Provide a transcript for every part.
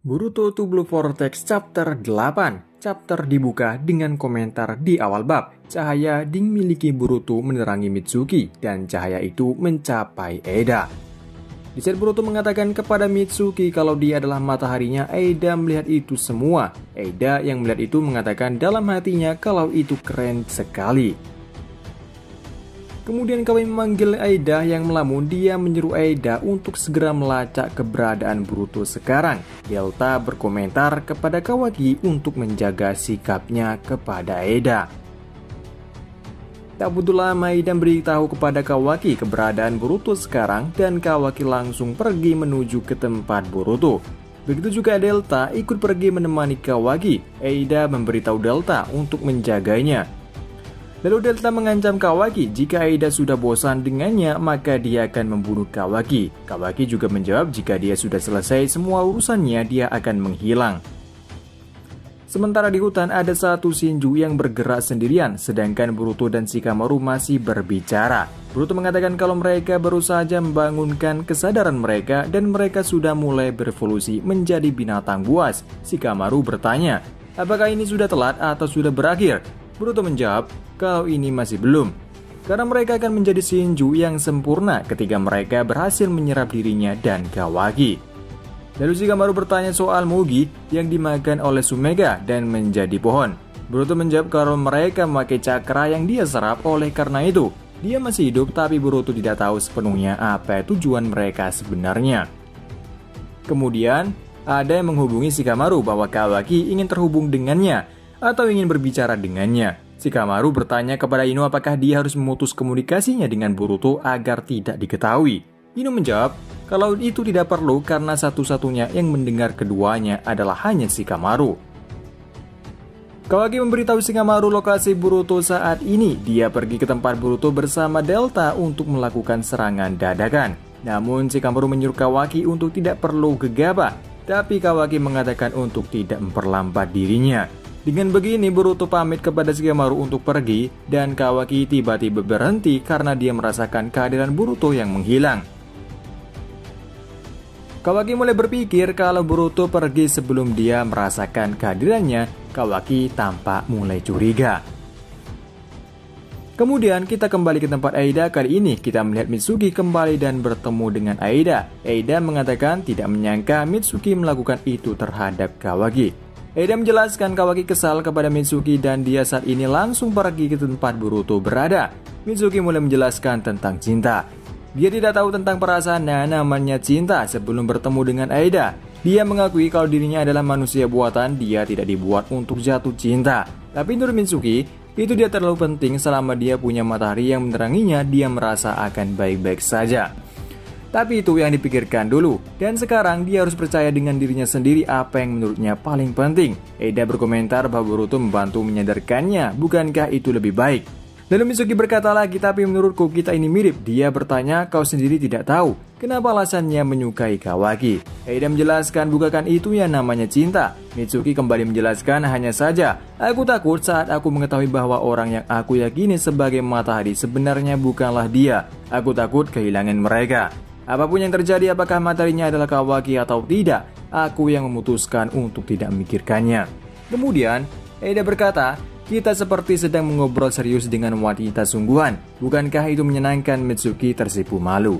Boruto to Blue Vortex Chapter 8. Chapter dibuka dengan komentar di awal bab. Cahaya dimiliki Boruto menerangi Mitsuki dan cahaya itu mencapai Eida. Di saat Boruto mengatakan kepada Mitsuki kalau dia adalah mataharinya, Eida melihat itu semua. Eida yang melihat itu mengatakan dalam hatinya kalau itu keren sekali. Kemudian Kawaki memanggil Eida yang melamun. Dia menyuruh Eida untuk segera melacak keberadaan Boruto sekarang. Delta berkomentar kepada Kawaki untuk menjaga sikapnya kepada Eida. Tak butuh lama Eida beritahu kepada Kawaki keberadaan Boruto sekarang dan Kawaki langsung pergi menuju ke tempat Boruto. Begitu juga Delta ikut pergi menemani Kawaki. Eida memberitahu Delta untuk menjaganya. Lalu Delta mengancam Kawaki jika Eida sudah bosan dengannya maka dia akan membunuh Kawaki. Kawaki juga menjawab jika dia sudah selesai semua urusannya dia akan menghilang. Sementara di hutan ada satu Shinju yang bergerak sendirian sedangkan Boruto dan Shikamaru masih berbicara. Boruto mengatakan kalau mereka baru saja membangunkan kesadaran mereka dan mereka sudah mulai berevolusi menjadi binatang buas. Shikamaru bertanya, apakah ini sudah telat atau sudah berakhir? Boruto menjawab kalau ini masih belum, karena mereka akan menjadi Shinju yang sempurna ketika mereka berhasil menyerap dirinya dan Kawaki. Lalu Shikamaru bertanya soal Mugi yang dimakan oleh Sumega dan menjadi pohon. Boruto menjawab kalau mereka memakai cakra yang dia serap, oleh karena itu dia masih hidup, tapi Boruto tidak tahu sepenuhnya apa tujuan mereka sebenarnya. Kemudian ada yang menghubungi Shikamaru bahwa Kawaki ingin terhubung dengannya atau ingin berbicara dengannya. Shikamaru bertanya kepada Ino apakah dia harus memutus komunikasinya dengan Boruto agar tidak diketahui. Ino menjawab kalau itu tidak perlu karena satu-satunya yang mendengar keduanya adalah hanya Shikamaru. Kawaki memberitahu Shikamaru lokasi Boruto saat ini. Dia pergi ke tempat Boruto bersama Delta untuk melakukan serangan dadakan. Namun Shikamaru menyuruh Kawaki untuk tidak perlu gegabah, tapi Kawaki mengatakan untuk tidak memperlambat dirinya. Dengan begini Boruto pamit kepada Shikamaru untuk pergi dan Kawaki tiba-tiba berhenti karena dia merasakan kehadiran Boruto yang menghilang. Kawaki mulai berpikir kalau Boruto pergi sebelum dia merasakan kehadirannya. Kawaki tampak mulai curiga. Kemudian kita kembali ke tempat Eida. Kali ini kita melihat Mitsuki kembali dan bertemu dengan Eida. Eida mengatakan tidak menyangka Mitsuki melakukan itu terhadap Kawaki. Eida menjelaskan Kawaki kesal kepada Mitsuki dan dia saat ini langsung pergi ke tempat Boruto berada. Mitsuki mulai menjelaskan tentang cinta. Dia tidak tahu tentang perasaan namanya cinta sebelum bertemu dengan Eida. Dia mengakui kalau dirinya adalah manusia buatan, dia tidak dibuat untuk jatuh cinta. Tapi menurut Mitsuki, itu dia terlalu penting selama dia punya matahari yang meneranginya, dia merasa akan baik-baik saja. Tapi itu yang dipikirkan dulu, dan sekarang dia harus percaya dengan dirinya sendiri apa yang menurutnya paling penting. Eida berkomentar bahwa Boruto membantu menyadarkannya, bukankah itu lebih baik? Lalu Mitsuki berkata lagi, tapi menurutku kita ini mirip. Dia bertanya, kau sendiri tidak tahu kenapa alasannya menyukai Kawaki. Eida menjelaskan bukakan itu yang namanya cinta. Mitsuki kembali menjelaskan hanya saja, aku takut saat aku mengetahui bahwa orang yang aku yakini sebagai matahari sebenarnya bukanlah dia. Aku takut kehilangan mereka. Apapun yang terjadi, apakah mataharinya adalah Kawaki atau tidak, aku yang memutuskan untuk tidak memikirkannya. Kemudian, Eida berkata, kita seperti sedang mengobrol serius dengan wanita sungguhan. Bukankah itu menyenangkan? Mitsuki tersipu malu.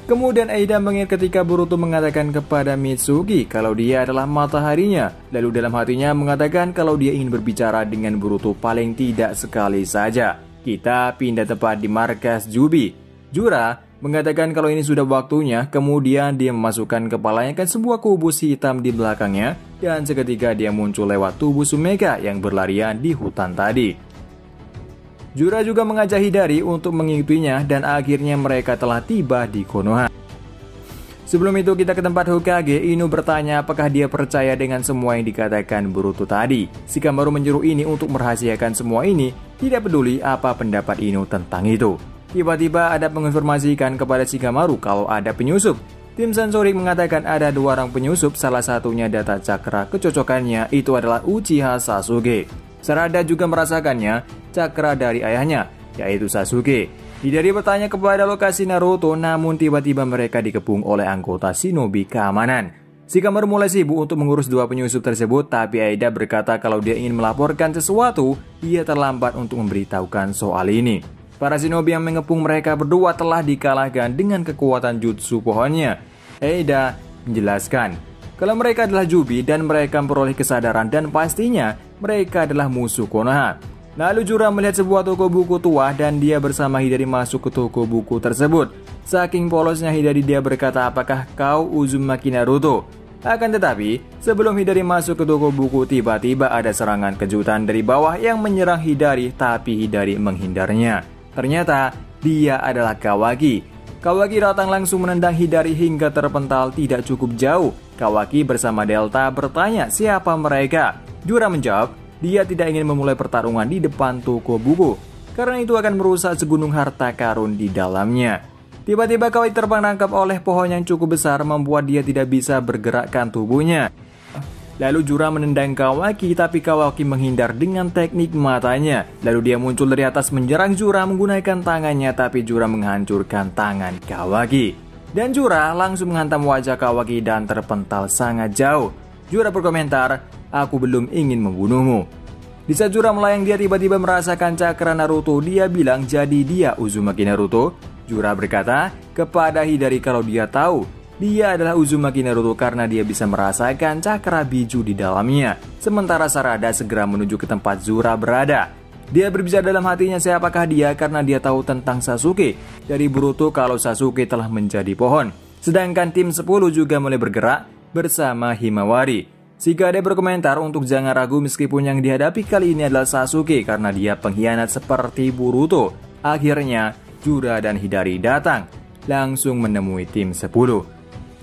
Kemudian Eida mengingat ketika Boruto mengatakan kepada Mitsuki kalau dia adalah mataharinya. Lalu dalam hatinya mengatakan kalau dia ingin berbicara dengan Boruto paling tidak sekali saja. Kita pindah tempat di markas Jubi. Jura mengatakan kalau ini sudah waktunya, kemudian dia memasukkan kepalanya ke sebuah kubus hitam di belakangnya, dan seketika dia muncul lewat tubuh Sumega yang berlarian di hutan tadi. Jura juga mengajak Hidari untuk mengikutinya, dan akhirnya mereka telah tiba di Konoha. Sebelum itu kita ke tempat Hokage. Ino bertanya apakah dia percaya dengan semua yang dikatakan Boruto tadi. Shikamaru menyuruh ini untuk merahasiakan semua ini, tidak peduli apa pendapat Ino tentang itu. Tiba-tiba ada menginformasikan kepada Shikamaru kalau ada penyusup. Tim Sansorik mengatakan ada 2 orang penyusup, salah satunya data cakra kecocokannya itu adalah Uchiha Sasuke. Sarada juga merasakannya cakra dari ayahnya, yaitu Sasuke. Hidari bertanya kepada lokasi Naruto, namun tiba-tiba mereka dikepung oleh anggota shinobi keamanan. Shikamaru mulai sibuk untuk mengurus dua penyusup tersebut, tapi Aida berkata kalau dia ingin melaporkan sesuatu, ia terlambat untuk memberitahukan soal ini. Para shinobi yang mengepung mereka berdua telah dikalahkan dengan kekuatan jutsu pohonnya. Aida menjelaskan kalau mereka adalah Jubi dan mereka memperoleh kesadaran dan pastinya mereka adalah musuh Konoha. Lalu Jura melihat sebuah toko buku tua dan dia bersama Hidari masuk ke toko buku tersebut. Saking polosnya Hidari, dia berkata, apakah kau Uzumaki Naruto? Akan tetapi, sebelum Hidari masuk ke toko buku, tiba-tiba ada serangan kejutan dari bawah yang menyerang Hidari, tapi Hidari menghindarnya. Ternyata, dia adalah Kawaki. Kawaki datang langsung menendang Hidari hingga terpental tidak cukup jauh. Kawaki bersama Delta bertanya siapa mereka. Jura menjawab, dia tidak ingin memulai pertarungan di depan toko buku, karena itu akan merusak segunung harta karun di dalamnya. Tiba-tiba Kawaki terperangkap oleh pohon yang cukup besar, membuat dia tidak bisa bergerakkan tubuhnya. Lalu Jura menendang Kawaki, tapi Kawaki menghindar dengan teknik matanya. Lalu dia muncul dari atas menyerang Jura menggunakan tangannya, tapi Jura menghancurkan tangan Kawaki. Dan Jura langsung menghantam wajah Kawaki dan terpental sangat jauh. Jura berkomentar, aku belum ingin membunuhmu. Di saat Jura melayang, dia tiba-tiba merasakan cakra Naruto. Dia bilang jadi dia Uzumaki Naruto. Jura berkata kepada Hidari kalau dia tahu dia adalah Uzumaki Naruto karena dia bisa merasakan cakra biju di dalamnya. Sementara Sarada segera menuju ke tempat Jura berada. Dia berbicara dalam hatinya siapakah dia karena dia tahu tentang Sasuke dari Boruto kalau Sasuke telah menjadi pohon. Sedangkan tim 10 juga mulai bergerak bersama Himawari. Shikade berkomentar untuk jangan ragu meskipun yang dihadapi kali ini adalah Sasuke karena dia pengkhianat seperti Boruto. Akhirnya Jura dan Hidari datang langsung menemui tim 10.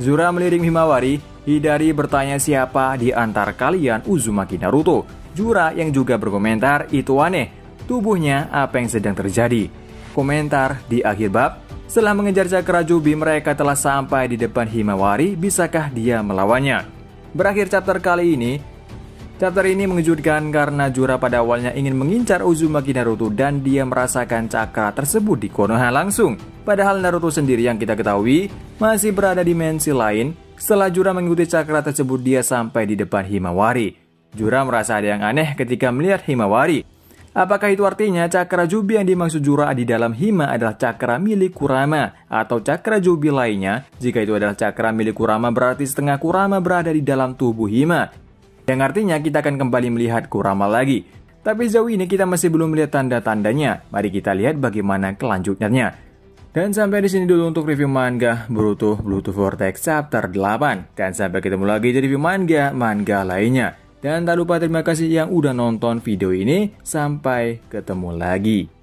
Jura melirik Himawari. Hidari bertanya siapa di antara kalian Uzumaki Naruto. Jura yang juga berkomentar itu aneh, tubuhnya apa yang sedang terjadi. Komentar di akhir bab, setelah mengejar cakra Jubi mereka telah sampai di depan Himawari. Bisakah dia melawannya? Berakhir chapter kali ini. Chapter ini mengejutkan karena Jura pada awalnya ingin mengincar Uzumaki Naruto dan dia merasakan cakra tersebut di Konoha langsung. Padahal Naruto sendiri yang kita ketahui masih berada di dimensi lain. Setelah Jura mengikuti cakra tersebut, dia sampai di depan Himawari. Jura merasa ada yang aneh ketika melihat Himawari. Apakah itu artinya cakra Jubi yang dimaksud Jura di dalam Hima adalah cakra milik Kurama atau cakra Jubi lainnya? Jika itu adalah cakra milik Kurama, berarti setengah Kurama berada di dalam tubuh Hima, yang artinya kita akan kembali melihat Kurama lagi. Tapi sejauh ini kita masih belum melihat tanda-tandanya. Mari kita lihat bagaimana kelanjutannya. Dan sampai di sini dulu untuk review manga Boruto Bluetooth Vortex chapter 8. Dan sampai ketemu lagi di review manga lainnya. Dan tak lupa terima kasih yang udah nonton video ini. Sampai ketemu lagi.